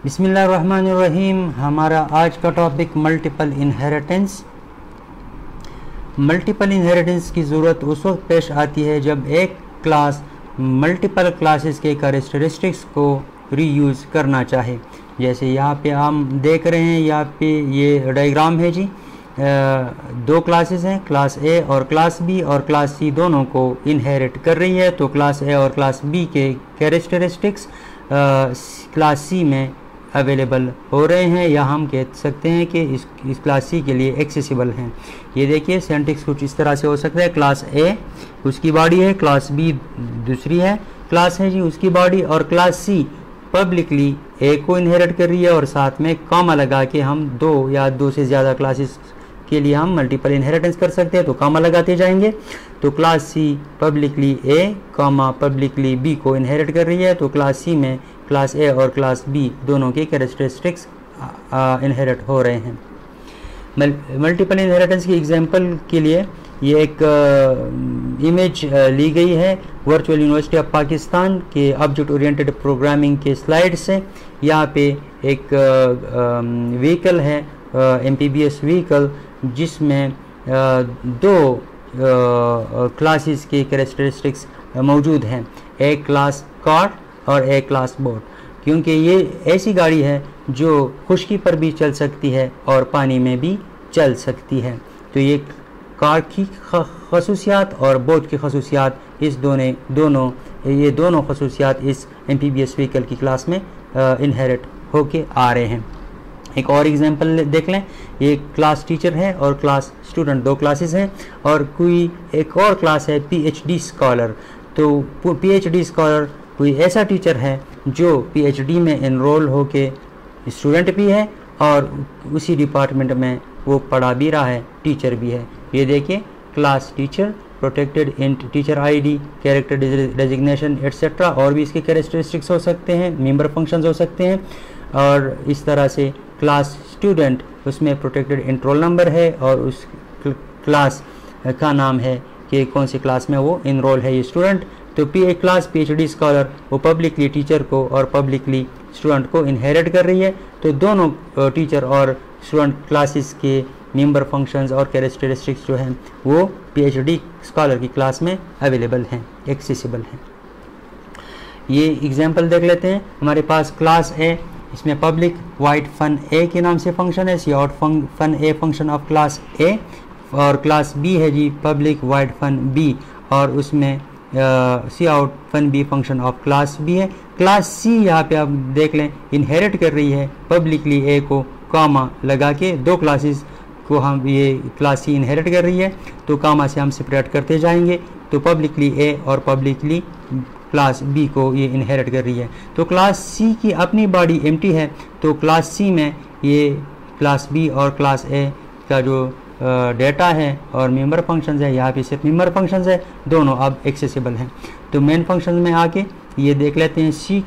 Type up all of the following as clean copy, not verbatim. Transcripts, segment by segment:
बिस्मिल्लाहिर्रहमानिर्रहीम। हमारा आज का topic multiple inheritance. Multiple inheritance की ज़रूरत उस वक्त पेश आती है जब एक क्लास मल्टीपल क्लासेस के कैरेक्टरिस्टिक्स को रीयूज़ करना चाहे। जैसे यहाँ पे हम देख रहे हैं, यहाँ पे ये डायग्राम है जी। दो क्लासेस हैं, क्लास ए और क्लास बी, और क्लास सी दोनों को इनहेरिट कर रही है। तो क्लास ए और क्लास बी के कैरेक्टरिस्टिक्स क्लास सी में अवेलेबल हो रहे हैं, या हम कह सकते हैं कि इस क्लास सी के लिए एक्सेसिबल हैं। ये देखिए सिंटैक्स कुछ इस तरह से हो सकता है। क्लास ए उसकी बॉडी है, क्लास बी दूसरी है क्लास है जी उसकी बॉडी, और क्लास सी पब्लिकली ए को इनहेरिट कर रही है, और साथ में कॉमा लगा के हम दो या दो से ज़्यादा क्लासेस के लिए हम मल्टीपल इनहेरिटेंस कर सकते हैं। तो कॉमा लगाते जाएंगे। तो क्लास सी पब्लिकली ए कॉमा पब्लिकली बी को इनहेरिट कर रही है। तो क्लास सी में क्लास ए और क्लास बी दोनों के कैरेक्टरिस्टिक्स इनहेरिट हो रहे हैं। मल्टीपल इनहेरिटेंस की एग्जांपल के लिए ये एक इमेज ली गई है वर्चुअल यूनिवर्सिटी ऑफ पाकिस्तान के ऑब्जेक्ट ओरिएंटेड प्रोग्रामिंग के स्लाइड से। यहाँ पे एक व्हीकल है, एमपीबीएस व्हीकल, जिसमें दो क्लासेस के कैरेक्टरिस्टिक्स मौजूद हैं, एक क्लास कार और एक क्लास बोट, क्योंकि ये ऐसी गाड़ी है जो खुश्की पर भी चल सकती है और पानी में भी चल सकती है। तो ये कार की खसूसियात और बोट की खसूसियात इस दोनों खसूसियात इस एमपीबीएस व्हीकल की क्लास में इनहेरिट होके आ रहे हैं। एक और एग्जांपल देख लें। ये क्लास टीचर है और क्लास स्टूडेंट, दो क्लासेस हैं, और कोई एक और क्लास है पीएचडी स्कॉलर। तो पीएचडी स्कॉलर कोई ऐसा टीचर है जो पीएचडी में एनरोल होके स्टूडेंट भी है और उसी डिपार्टमेंट में वो पढ़ा भी रहा है, टीचर भी है। ये देखिए क्लास टीचर, प्रोटेक्टेड इन teacher ID, character designation etcetera, और भी इसके कैरेक्टरिस्टिक्स हो सकते हैं, मेंबर फंक्शंस हो सकते हैं। और इस तरह से क्लास स्टूडेंट, उसमें प्रोटेक्टेड इन रोल नंबर है और उस क्लास का नाम है कि कौन सी क्लास में वो इनरोल है ये स्टूडेंट। तो क्लास पीएचडी स्कॉलर वो पब्लिकली टीचर को और पब्लिकली स्टूडेंट को इनहेरिट कर रही है। तो दोनों टीचर और स्टूडेंट क्लासेस के मेंबर फंक्शंस और कैरेक्टरिस्टिक्स जो हैं वो पीएचडी स्कॉलर की क्लास में अवेलेबल हैं, एक्सेसिबल हैं। ये एग्जांपल देख लेते हैं। हमारे पास क्लास है, इसमें पब्लिक वाइड फन ए के नाम से फंक्शन है, cout fun A function of class A, और क्लास बी है जी पब्लिक वाइड फन बी, और उसमें cout fun B function of class B है। क्लास सी यहाँ पे आप देख लें इनहेरिट कर रही है पब्लिकली ए को कॉमा लगा के, दो क्लासेस को हम ये क्लास सी इनहेरिट कर रही है, तो कॉमा से हम सेपरेट करते जाएंगे। तो पब्लिकली ए और पब्लिकली क्लास बी को ये इनहेरिट कर रही है। तो क्लास सी की अपनी बॉडी एम्प्टी है, तो क्लास सी में ये क्लास बी और क्लास ए का जो डेटा है और मेंबर फंक्शंस है, यहाँ पे सिर्फ मेंबर फंक्शंस है, दोनों अब एक्सेसिबल हैं। तो मेन फंक्शन में आके ये देख लेते हैं।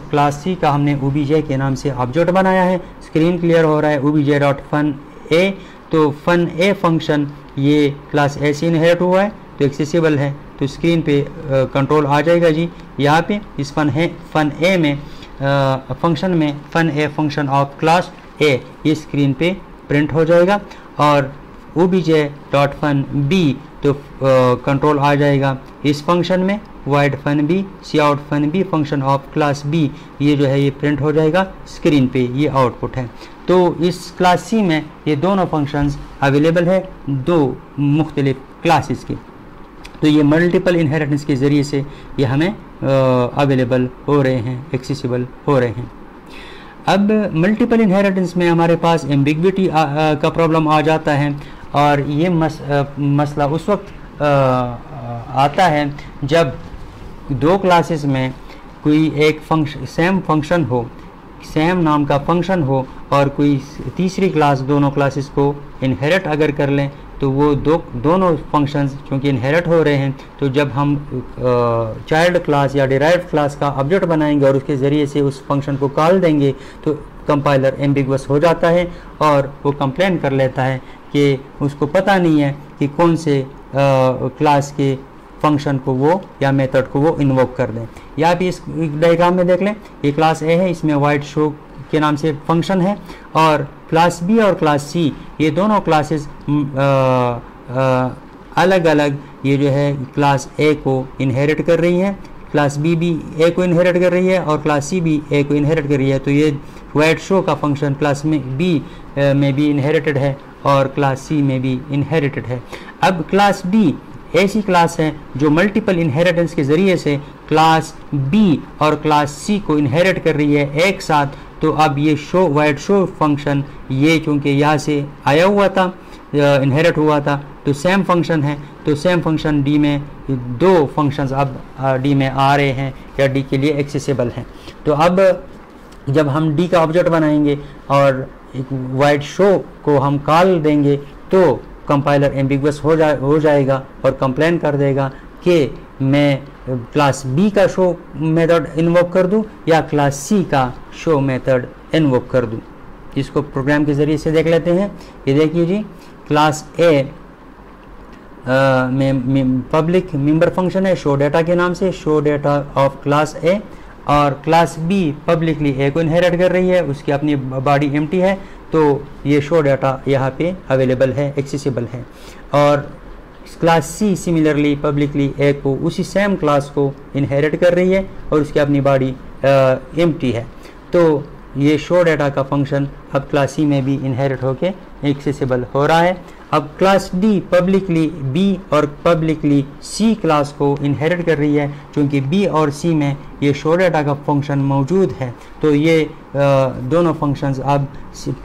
क्लास सी का हमने ओबीजे के नाम से ऑब्जेक्ट बनाया है। स्क्रीन क्लियर हो रहा है ओबीजे डॉट फन ए। तो फन ए फंक्शन ये क्लास ए से इनहेरिट हुआ है, तो एक्सेसिबल है। तो स्क्रीन पे कंट्रोल आ जाएगा जी। यहाँ पे इस फन ए में फंक्शन में fun A function of class A ये स्क्रीन पे प्रिंट हो जाएगा, और ओबीजे डॉट फन बी तो कंट्रोल आ जाएगा इस फंक्शन में void fun B, cout fun B function of class B, ये जो है ये प्रिंट हो जाएगा स्क्रीन पे, ये आउटपुट है। तो इस क्लास सी में ये दोनों फंक्शंस अवेलेबल है दो मुख्तलिफ क्लासेस के। तो ये मल्टीपल इनहेरिटेंस के ज़रिए से ये हमें अवेलेबल हो रहे हैं, एक्सेसिबल हो रहे हैं। अब मल्टीपल इनहेरिटेंस में हमारे पास एम्बिग्विटी का प्रॉब्लम आ जाता है, और ये मसला उस वक्त आता है जब दो क्लासेस में कोई एक सेम फंक्शन हो, सेम नाम का फंक्शन हो, और कोई तीसरी क्लास दोनों क्लासेस को इनहेरिट अगर कर लें, तो वो दोनों फंक्शंस चूँकि इनहेरिट हो रहे हैं, तो जब हम चाइल्ड क्लास या डिराइव्ड क्लास का ऑब्जेक्ट बनाएंगे और उसके ज़रिए से उस फंक्शन को कॉल देंगे, तो कंपाइलर एम्बिगुअस हो जाता है और वो कंप्लेन कर लेता है कि उसको पता नहीं है कि कौन से क्लास के फंक्शन को वो या मेथड को वो इन्वोक कर दें। या भी इस डायग्राम में देख लें, ये क्लास ए है, इसमें वाइड शो के नाम से फंक्शन है, और क्लास बी और क्लास सी ये दोनों क्लासेस अलग अलग ये जो है क्लास ए को इनहेरिट कर रही हैं, क्लास बी भी ए को इनहेरिट कर रही है और क्लास सी भी ए को इनहेरिट कर रही है। तो ये वाइड शो का फंक्शन क्लास में बी में भी इनहेरिटेड है और क्लास सी में भी इनहेरिटेड है। अब क्लास डी ऐसी क्लास है जो मल्टीपल इनहेरिटेंस के ज़रिए से क्लास बी और क्लास सी को इनहेरिट कर रही है एक साथ। तो अब ये शो वाइड शो फंक्शन ये चूँकि यहाँ से आया हुआ था, इनहेरिट हुआ था, तो सेम फंक्शन है। तो सेम फंक्शन डी में दो फंक्शंस अब डी में आ रहे हैं या डी के लिए एक्सेसिबल हैं। तो अब जब हम डी का ऑब्जेक्ट बनाएंगे और एक वाइड शो को हम कॉल देंगे तो कंपाइलर एम्बिगुअस हो जाएगा और कंप्लेन कर देगा कि मैं क्लास बी का शो मेथड इन्वोक कर दूं या क्लास सी का शो मेथड इन्वोक कर दूं। इसको प्रोग्राम के ज़रिए से देख लेते हैं। ये देखिए जी, क्लास ए में पब्लिक मेंबर फंक्शन है शो डाटा के नाम से, show data of class A, और क्लास बी पब्लिकली ए को इनहेरिट कर रही है, उसकी अपनी बॉडी एम्प्टी है, तो ये शो डाटा यहाँ पे अवेलेबल है, एक्सेसिबल है। और क्लास सी सिमिलरली पब्लिकली ए को उसी सेम क्लास को इनहेरिट कर रही है और उसकी अपनी बॉडी एम्प्टी है। तो ये शो डाटा का फंक्शन अब क्लास सी में भी इनहेरिट होके एक्सेसिबल हो रहा है। अब क्लास डी पब्लिकली बी और पब्लिकली सी क्लास को इनहेरिट कर रही है, क्योंकि बी और सी में ये शो डाटा का फंक्शन मौजूद है। तो ये दोनों फंक्शंस अब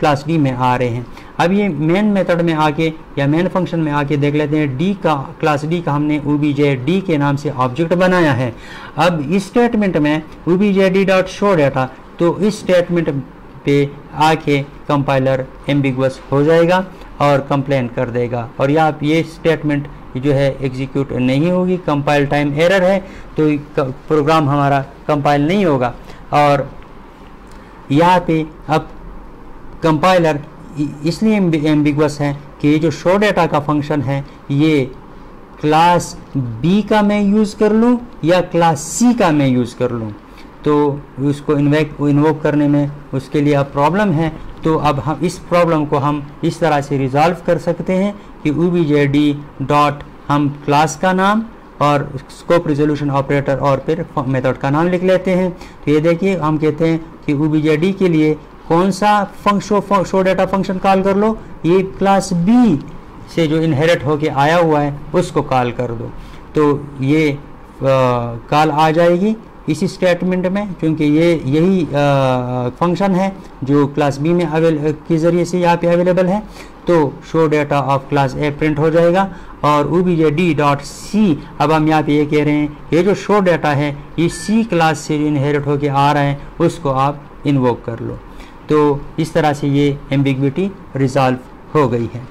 क्लास डी में आ रहे हैं। अब ये मेन मेथड में आके या मेन फंक्शन में आके देख लेते हैं। डी का क्लास डी का हमने objd के नाम से ऑब्जेक्ट बनाया है। अब इस स्टेटमेंट में objd.showData, तो इस स्टेटमेंट पे आके कंपाइलर एम्बिगुअस हो जाएगा और कंप्लेन कर देगा, और ये स्टेटमेंट जो है एग्जीक्यूट नहीं होगी, कंपाइल टाइम एरर है, तो प्रोग्राम हमारा कंपाइल नहीं होगा। और यहाँ पे अब कंपाइलर इसलिए एम्बिगुअस है कि ये जो शो डाटा का फंक्शन है ये क्लास बी का मैं यूज़ कर लूँ या क्लास सी का मैं यूज़ कर लूँ, तो उसको इन्वोक करने में उसके लिए अब प्रॉब्लम है। तो अब हम इस प्रॉब्लम को हम इस तरह से रिजॉल्व कर सकते हैं कि objd डॉट हम क्लास का नाम और स्कोप रिजोल्यूशन ऑपरेटर और फिर मेथड का नाम लिख लेते हैं। तो ये देखिए, हम कहते हैं कि objd के लिए कौन सा शो डाटा फंक्शन कॉल कर लो, ये क्लास बी से जो इनहेरिट होके आया हुआ है उसको कॉल कर दो। तो ये कॉल आ जाएगी इसी स्टेटमेंट में, क्योंकि ये यही फंक्शन है जो क्लास बी में के ज़रिए से यहाँ पे अवेलेबल है। तो show data of class A print हो जाएगा और objd.c, अब हम यहाँ पे ये कह रहे हैं ये जो शो डाटा है ये सी क्लास से जो इनहेरिट होके आ रहा है उसको आप इन्वोक कर लो। तो इस तरह से ये एम्बिग्विटी रिजॉल्व हो गई है।